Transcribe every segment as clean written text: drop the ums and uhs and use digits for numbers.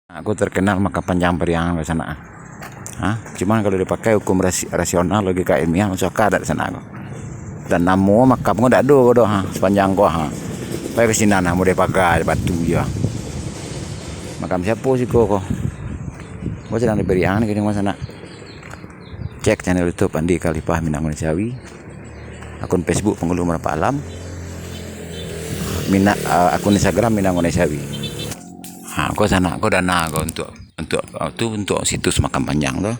Aku terkenal maka panjang periangan ke sana. Cuman kalau dipakai hukum rasional logika ilmiah masuk akal di sana aku. Dan namo makam ko dak do sepanjang ko Pai ke sini mau dipakai batu ya. Makam siapa sih ko? Ko sedang di periangan ke sana. Cek channel YouTube Andi Khalifah Minang Manusiawi. Akun Facebook Penghulu Merapak Alam. Akun Instagram Minang Manusiawi. Kau sana, kau dana kau untuk situs makam panjang tu.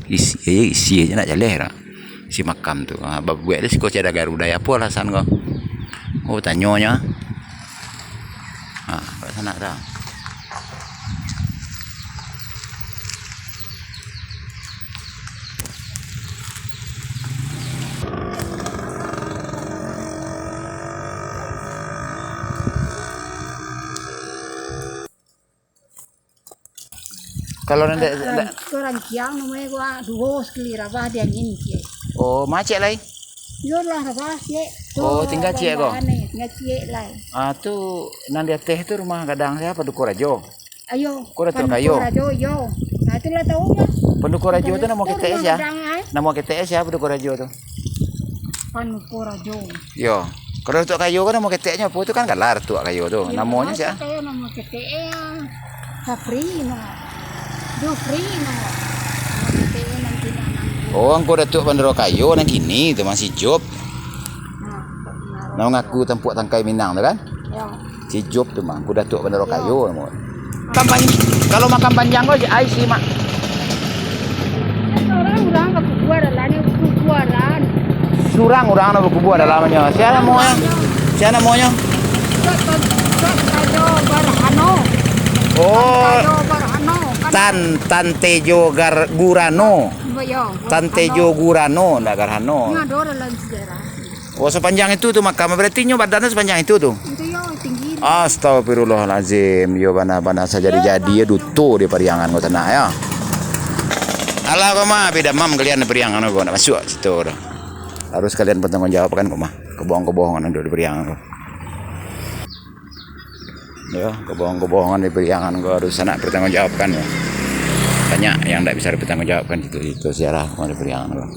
Isi aja nak jalan si makam tu. Buat kau cakap Garuda apa alasan kau? Oh tanyanya. Kau sana dah. Kalau nanti orang kiang namanya gua dua sekali rabah dia ini cie. Oh, macet lai. Yo lah rabah cie. Oh, tinggal cie kok. Tinggal cie lai. Tu nanti teh tu rumah kadang siapa Dukorajo. Ayo. Kau dah tahu kayo. Dukorajo yo. Nah itulah tahu ya. Pendukorajo tu nama KTS ya. Nama KTS ya Pendukorajo tu. Pendukorajo. Yo. Kalau tu kayu kan nama KTS-nya apa tu kan galar tu kayu tu. Namanya siapa? Kayu nama KTS Sapri Dufri Oh, angko Datuk Bandar Kayu nang kini tu masih job. Nah, ngaku tempat tangkai Minang tu kan? Ya. Si job tu mah, angko Datuk Bandar Kayu nama. Kalau makan panjang kau ai si mak. Orang kebuaran lah ni kebuaran. Orang nak berkuburan dalamnya. Siapa namanya? Siapa namanya? Kayo Barhano. Oh. Barhano. Tantejo Gurano. Tantejo Gurano, ndak Garhano. Ini ada orang lain sejarah. Oh, sepanjang itu tuh makam berarti nyo badannya sepanjang itu tuh. Itu yo tinggi. Astagfirullahalazim. Yo bana saja jadi ya duto di periangan kau tanah ya. Alah kau mah beda mam kalian di periangan kau nak masuk situ dah. Harus kalian bertanggung jawab kan kau mah. Kebohongan di periangan kau. Ya, kebohongan di periangan kau harus nak bertanggung jawabkan ya. Banyak yang tidak bisa dipertanggungjawabkan itu sejarah di periangan kau.